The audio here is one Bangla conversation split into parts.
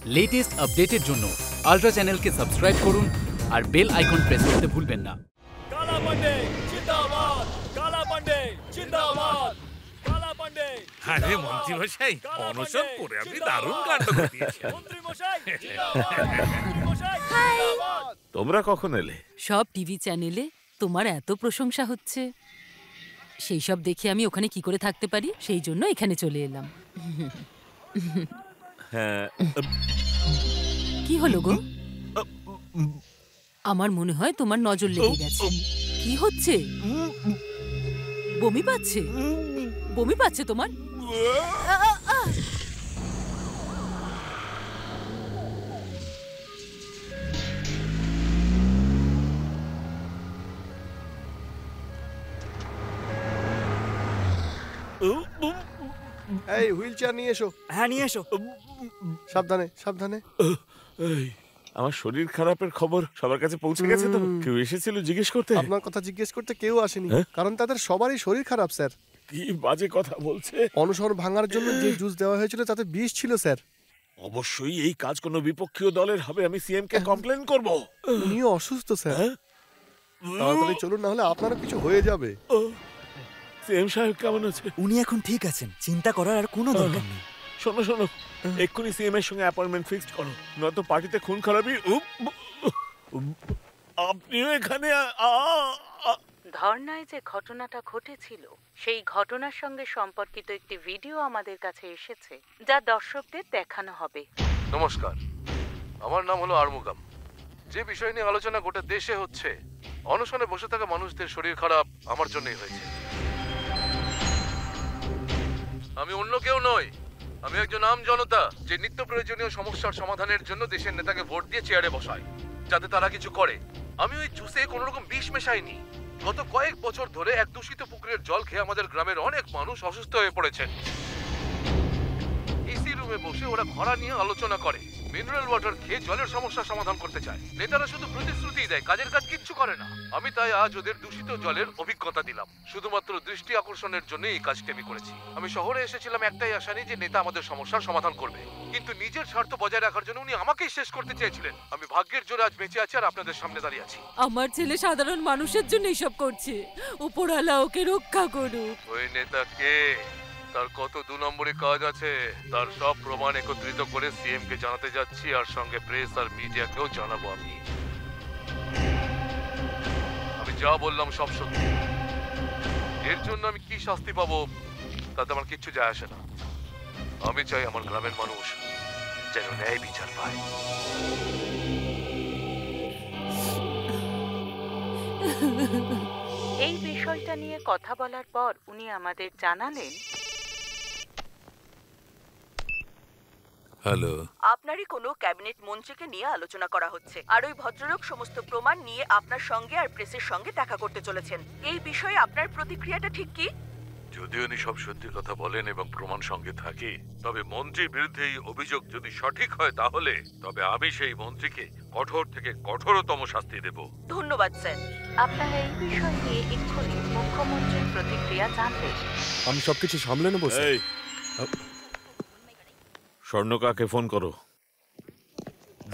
লেটেস্ট আপডেটের জন্য আলট্রা চ্যানেলকে সাবস্ক্রাইব করুন আর বেল আইকন প্রেস করতে ভুলবেন না। কালা পান্ডে জিন্দাবাদ, কালা পান্ডে জিন্দাবাদ, কালা পান্ডে। আরে মন্ত্রী মশাই, অনশন করে আপনি দারুণ কাণ্ড ঘটিয়েছেন। মন্ত্রী মশাই জিন্দাবাদ, মন্ত্রী মশাই জিন্দাবাদ। তোমরা কখন এলে? সব টিভি চ্যানেলে তোমার এত প্রশংসা হচ্ছে, সেই সব দেখে আমি ওখানে কি করে থাকতে পারি, সেই জন্য এখানে চলে এলাম। হ্যাঁ, কি হলো গো? আমার মনে হয় তোমার নজর লেগে গেছে। কি হচ্ছে? বমি পাচ্ছে? বমি পাচ্ছে তোমার? এই হুইল চেয়ার নিয়ে এসো। হ্যাঁ নিয়ে এসো। সাবধানে সাবধানে। আমার শরীর খারাপের খবর সবার কাছে পৌঁছে গেছে তো? কেউ এসেছিল জিজ্ঞেস করতে? আপনার কথা জিজ্ঞেস করতে কেউ আসেনি, হ্যাঁ? কারণ তাদের সবারই শরীর খারাপ স্যার। কি বাজে কথা বলছে! অনশন ভাঙার জন্য যে জুস দেওয়া হয়েছিল তাতে বিষ ছিল স্যার। অবশ্যই এই কাজ কোনো বিপক্ষীয় দলের হবে। আমি সিএম কে কমপ্লেন করব। উনিও অসুস্থ স্যার। হ্যাঁ? তাড়াতাড়ি চলুন, না হলে আপনারও কিছু হয়ে যাবে। সিএম সাহেব কেমন আছে? উনি এখন ঠিক আছেন, চিন্তা করার আর কোনো দরকার নেই। শোনো শোনো, এক্ষুনি সিএম এর সঙ্গে অ্যাপয়েন্টমেন্ট ফিক্সড করো, নয়তো পার্টিতে খুন খারাপই। আপনিও এখানে ধর্নায় যে ঘটনাটা ঘটেছিল, সেই ঘটনার সঙ্গে সম্পর্কিত একটি ভিডিও আমাদের কাছে এসেছে, যা দর্শকদের দেখানো হবে। নমস্কার, আমার নাম হলো আরমুগাম। যে বিষয় নিয়ে আলোচনা গোটা দেশে হচ্ছে, অনশনে বসে থাকা মানুষদের শরীর খারাপ আমার জন্যই হয়েছে। আমি অন্য কেউ নই, আমি একজন আম জনতা যে নিত্য প্রয়োজনীয় সমস্যার সমাধানের জন্য দেশের নেতাকে ভোট দিয়ে চেয়ারে বসায় যাতে তারা কিছু করে। আমি ওই জুসে কোনো রকম বিষ মেশাইনি। গত কয়েক বছর ধরে এক দূষিত পুকুরের জল খেয়ে আমাদের গ্রামের অনেক মানুষ অসুস্থ হয়ে পড়েছেন। এসি রুমে বসে ওরা খরা নিয়ে আলোচনা করে, মিনারেল ওয়াটার খেয়ে জলের সমস্যা সমাধান করতে চায়। নেতারা শুধু প্রতিশ্রুতি দেয়, কাজের কাজ কিচ্ছু করে না। আমি তাই আজ ওদের দূষিত জলের অভিজ্ঞতা দিলাম। শুধুমাত্র দৃষ্টি আকর্ষণের জন্য এই কাজটি আমি করেছি। আমি শহরে এসেছিলাম একটাই আশা নিয়ে যে নেতা আমাদের সমস্যার সমাধান করবে, কিন্তু নিজের স্বার্থ বজায় রাখার জন্য উনি আমাকেই শেষ করতে চেয়েছিলেন। আমি ভাগ্যের জোরে আজ বেঁচে আছি আর আপনাদের সামনে দাঁড়িয়ে আছি। আমার ছেলে সাধারণ মানুষের জন্য এসব করছে, উপরওয়ালা ওকে রক্ষা করুক। ওই নেতা কে, তার কত 2 নম্বরে কাজ আছে, তার সব প্রমাণ একত্রিত করে সিএম কে জানাতে যাচ্ছি, আর সঙ্গে প্রেস আর মিডিয়াকেও জানাবো। আমি যা বললাম সব সত্যি। এর জন্য আমি কি শাস্তি পাবো তাতে আমার কিচ্ছু যায় আসে না। আমি চাই আমার গ্রামের মানুষ যেন ন্যায় বিচার পায়। এই বিষয়টা নিয়ে কথা বলার পর উনি আমাদের জানালেন, হ্যালো, আপনারই কোনো ক্যাবিনেট মন্ত্রীকে নিয়ে আলোচনা করা হচ্ছে, আর ওই ভদ্রলোক সমস্ত প্রমাণ নিয়ে আপনার সঙ্গে আর প্রেসের সঙ্গে দেখা করতে চলেছেন। এই বিষয়ে আপনার প্রতিক্রিয়াটা ঠিক কি? যদি উনি সব সত্যি কথা বলেন এবং প্রমাণ সঙ্গে থাকে, তবে মন্ত্রীর বিরুদ্ধে এই অভিযোগ যদি সঠিক হয়, তাহলে তবে আমি সেই মন্ত্রীকে কঠোর থেকে কঠোরতম শাস্তি দেব। ধন্যবাদ স্যার। আপনারা এই বিষয় নিয়ে এক্ষুনি মুখ্যমন্ত্রীর প্রতিক্রিয়া জানবেন। আমি সবকিছু সামলে নেবো স্যার। এই স্বর্ণকাকে ফোন করো।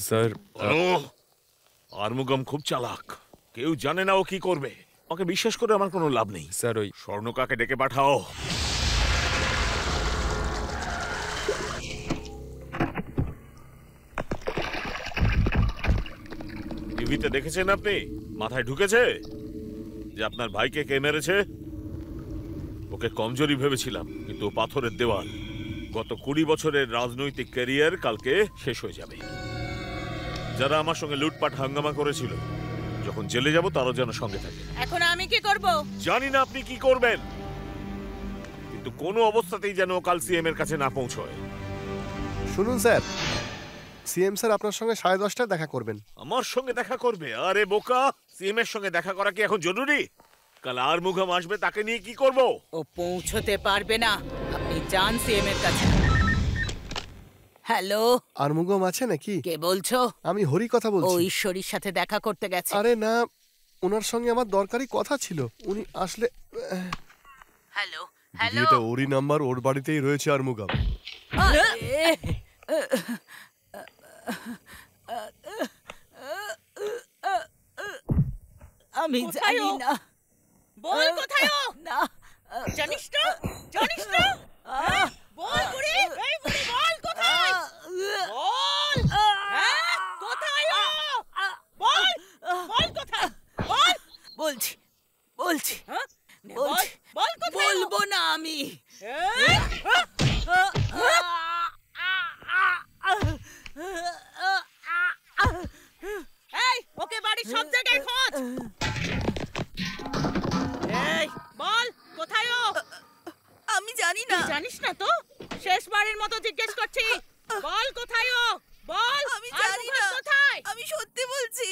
স্যার আরমুগাম খুব চালাক, কেউ জানে না ও কি করবে। ওকে বিশ্বাস করে আমার কোনো লাভ নেই। স্যার ওই স্বর্ণকাকে ডেকে পাঠাও। টিভিতে দেখেছেন আপনি? মাথায় ঢুকেছে যে আপনার ভাইকে কে মেরেছে? ওকে কমজোরি ভেবেছিলাম, কিন্তু ও পাথরের দেওয়াল। গত 20 বছরের রাজনৈতিক ক্যারিয়ার কালকে শেষ হয়ে যাবে। যারা আমার সঙ্গে লুটপাট হাঙ্গামা করেছিল, যখন জেলে যাব তারও যেন সঙ্গে থাকে। এখন আমি কি করব? জানি না আপনি কি করবেন, কিন্তু কোনো অবস্থাতেই যেন কাল সিএম এর কাছে না পৌঁছয়। শুনুন স্যার, সিএম স্যার আপনার সঙ্গে 10:30টায় দেখা করবেন। আমার সঙ্গে দেখা করবে? আরে বোকা, সিএম এর সঙ্গে দেখা করা কি এখন জরুরি? কাল আরমুগাম আসবে, তাকে নিয়ে কি করব? ও পৌঁছতে পারবে না, আপনি যান সিএম এর কাছে। হ্যালো, আরমুগাম আছে নাকি? কে বলছো? আমি হরি কথা ও বলছি। ঈশ্বরীর সাথে দেখা করতে গেছে। আরে না, ওনার সঙ্গে আমার দরকারি কথা ছিল। উনি আসলে হ্যালো এটা ওরই নাম্বার, ওর বাড়িতেই রয়েছে আরমুগাম। আমি জানি না। বল কোথায় ও? না, জানিস না? জানিস না? হ্যাঁ? বল বুড়ি, এই বুড়ি বল কোথায়? বল! হ্যাঁ? কোথায় ও? বল! বল কোথায়? বল! বলছি বলছি হ্যাঁ? নে বল, বলছি। বল কোথায় ও? বলবো না আমি। এই! এই, ওকে বাড়ির সব জায়গায় খোঁজ। এই, বল কোথায় ও? আমি জানি না। তুই জানিস না তো? শেষবারের মতো জিজ্ঞেস করছি। বল কোথায় ও? বল। আমি আর জানি মুখোশ না। কোথায়? আমি সত্যি বলছি,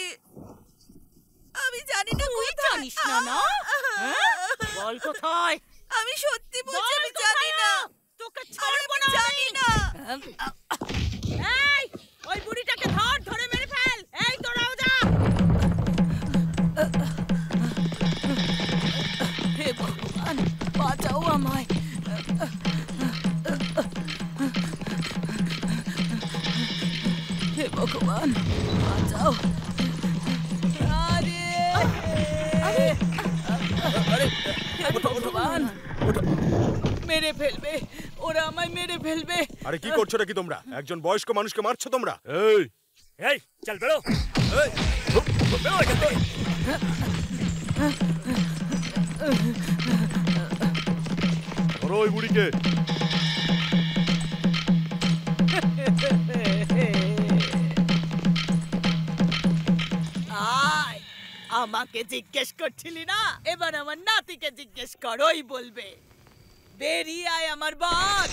আমি জানি না তুই কোথায়। জানিস না না? হ্যাঁ? বল কোথায়? আমি সত্যি বলছি, বল আমি জানি কোথায় না। ও? তোকে ছাড়বো না জানি না। এই, ওই বুড়িটাকে ধর, ধরে মেরে ফেল। এই তোরাও যা। হে ভগবান, বাঁচাও আমায়। হে ভগবান, বাঁচাও। আরে হে ভগবান, মেরে ফেলবে, ওরা আমায় মেরে ফেলবে। আরে কি করছো নাকি তোমরা? একজন বয়স্ক মানুষকে মারছো তোমরা? এই এই চল বেরো। বেরো এখান থেকে। ধরো ওই বুড়িকে। আয়, আমাকে জিজ্ঞেস করছিলি না, এবার আমার নাতিকে জিজ্ঞেস কর, ওই বলবে। বেরিয়ে আয় আমার বাঘ।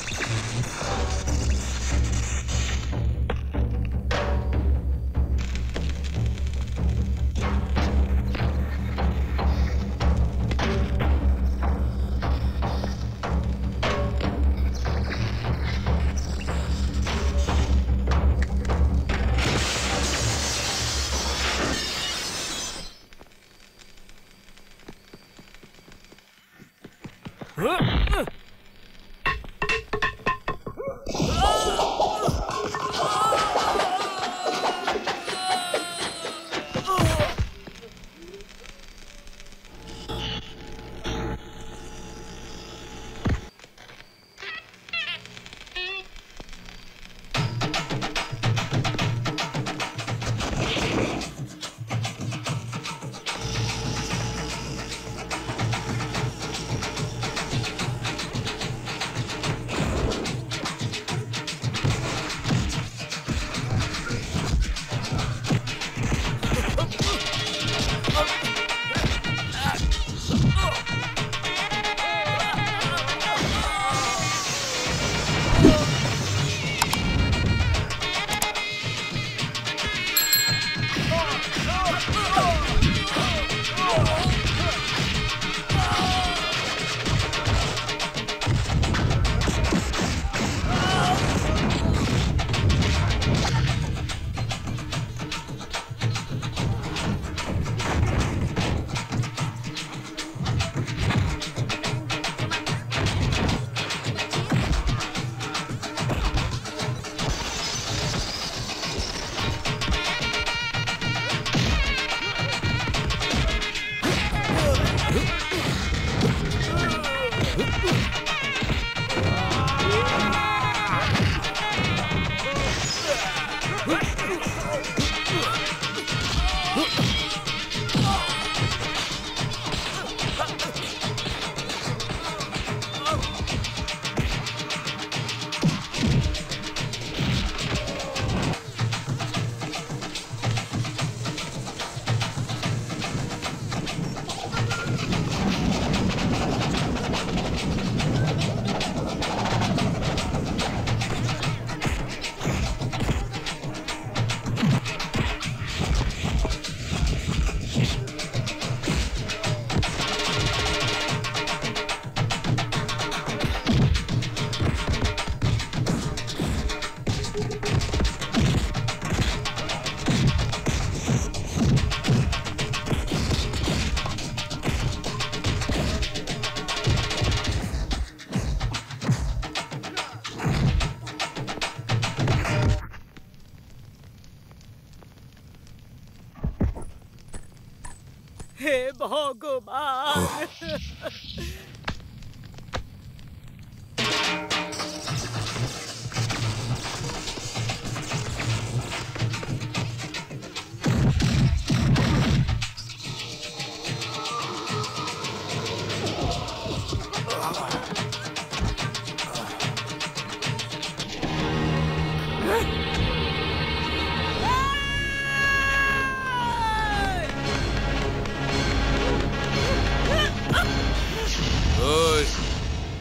হে ভগবান।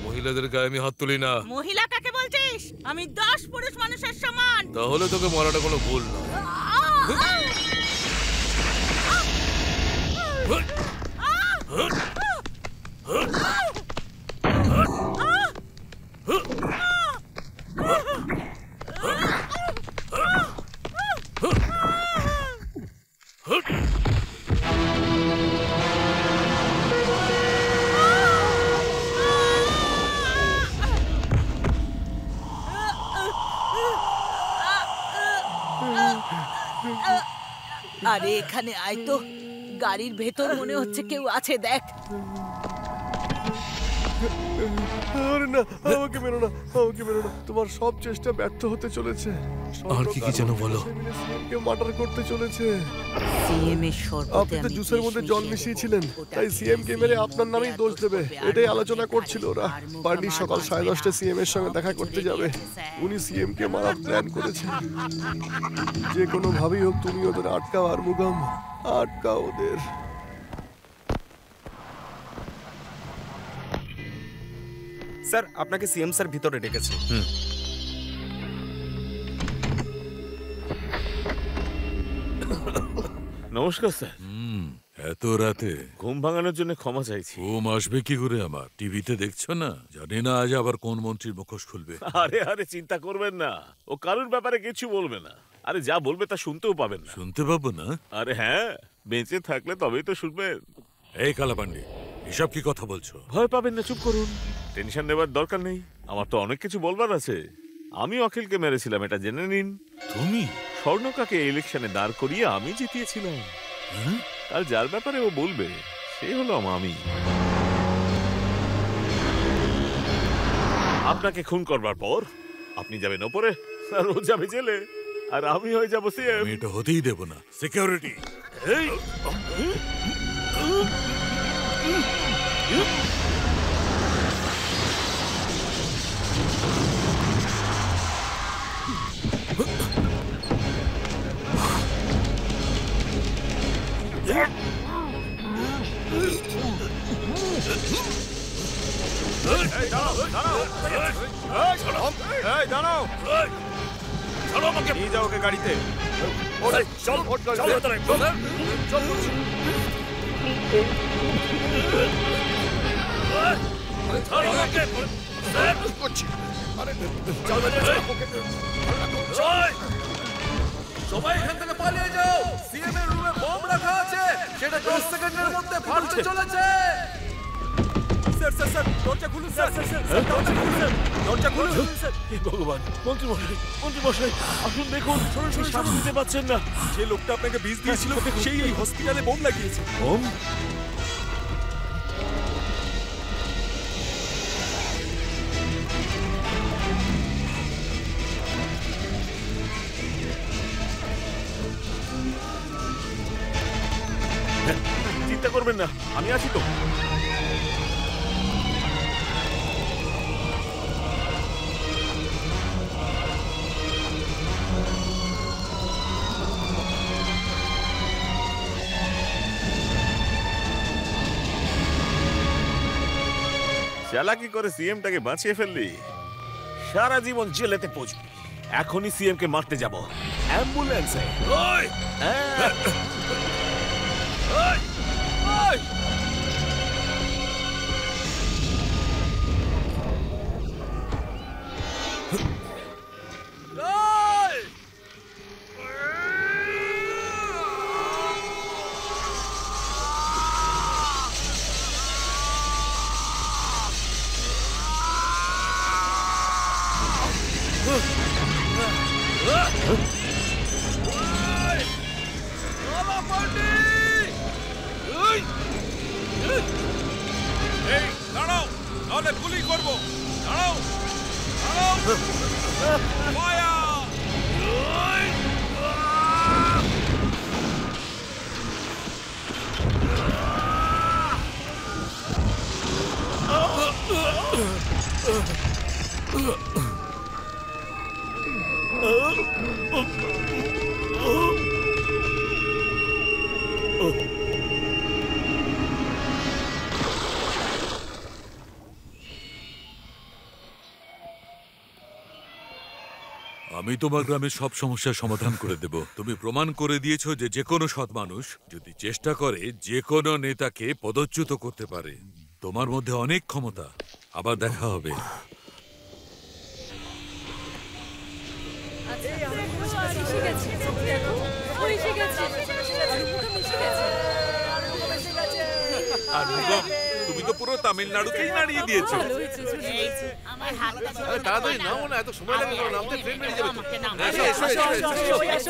মহিলাদের গায়ে আমি হাত তুলি না। মহিলা কাকে বলছিস? আমি 10 পুরুষ মানুষের সমান। তাহলে তোকে মারাটা কোনো ভুল না। আরে এখানে আয় তো, গাড়ির ভেতর মনে হচ্ছে কেউ আছে, দেখ। আরে না, আমাকে মেরো না, আমাকে মেরো না। তোমার সব চেষ্টা ব্যর্থ হতে চলেছে। আর কি কি যেন বলো? কে মার্ডার করতে চলেছে। সিএম এর শরবতে আপনি তো জুসের মধ্যে জল মিশিয়েছিলেন, তাই সিএম কে মেরে আপনার নামেই দোষ দেবে, এটাই আলোচনা করছিল ওরা। পার্টি সকাল 10:30টায় সিএম এর সঙ্গে দেখা করতে যাবে। উনি সিএম কে মারার প্ল্যান করেছেন। যে কোনো ভাবেই হোক তুমি ওদের আটকাও, আর মুগাম আটকাও ওদের। স্যার, আপনাকে সিএম স্যার ভিতরে ডেকেছে। নমস্কার স্যার। এত রাতে ঘুম ভাঙানোর জন্য ক্ষমা চাইছি। ঘুম আসবে কি করে আমার? টিভিতে দেখছো না? জানি না আজ আবার কোন মন্ত্রীর মুখোশ খুলবে। আরে আরে চিন্তা করবেন না, ও কারোর ব্যাপারে কিছু বলবে না। আরে যা বলবে তা শুনতেও পাবেন না। শুনতে পাবো না? আরে হ্যাঁ, বেঁচে থাকলে তবেই তো শুনবেন। এই কালাপান্ডি, এসব কি কথা বলছো? ভয় পাবেন না, চুপ করুন। টেনশন নেবার দরকার নেই, আমার তো অনেক কিছু বলবার আছে। আমি অখিলকে মেরেছিলাম, এটা জেনে নিন। তুমি? স্বর্ণকাকে ইলেকশনে দাঁড় করিয়ে আমি জিতিয়েছিলাম। আর যার ব্যাপারে ও বলবে সে হলো আমি। আপনাকে খুন করবার পর আপনি যাবেন ওপরে, আর ও যাবে জেলে, আর আমি হয়ে যাবো সিএম। আমি এটা হতেই দেব না। সিকিউরিটি! নিয়ে যাও ওকে গাড়িতে। সবাই এখান থেকে পালিয়ে যাও। সিএম এর রুমে বম রাখা আছে, সেটা 10 সেকেন্ডের মধ্যে ফাটতে চলেছে। স্যার স্যার স্যার, দরজা খুলুন স্যার। স্যার স্যার, দরজা খুলুন স্যার, দরজা খুলুন স্যার। হে ভগবান! মন্ত্রী মশাই আসুন, দেখুন। শ্বাস নিতে পারছেন না। যে লোকটা আপনাকে বিষ দিয়েছিল সেই এই হসপিটালে বোম লাগিয়েছে। বোম? চিন্তা করবেন না, আমি আছি তো। চালাকি করে সিএমটাকে বাঁচিয়ে ফেললি, সারা জীবন জেলেতে পৌঁছবি। এখনই সিএম কে মারতে যাব অ্যাম্বুলেন্সে। Hey! নাহলে গুলি করবো। দাঁড়াও, দাঁড়াও। ফায়ার! আমি তোমার গ্রামের সব সমস্যার সমাধান করে দেব। তুমি প্রমাণ করে দিয়েছো যে যে কোনো সৎ মানুষ যদি চেষ্টা করে যে কোনো নেতাকে পদচ্যুত করতে পারে। তোমার মধ্যে অনেক ক্ষমতা। আবার দেখা হবে। আর মুগম, তুমি তো পুরো তামিলনাড়ুকেই নাড়িয়ে দিয়েছো। তাড়াতাড়ি নামো না, এত সময় লাগবে কেন? নামতে ট্রেন বেরিয়ে যাবে তো।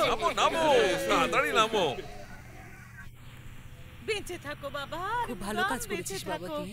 নামো নামো, তাড়াতাড়ি নামো। বেঁচে থাকো বাবা। খুব ভালো কাজ করেছিস বাবা তুই।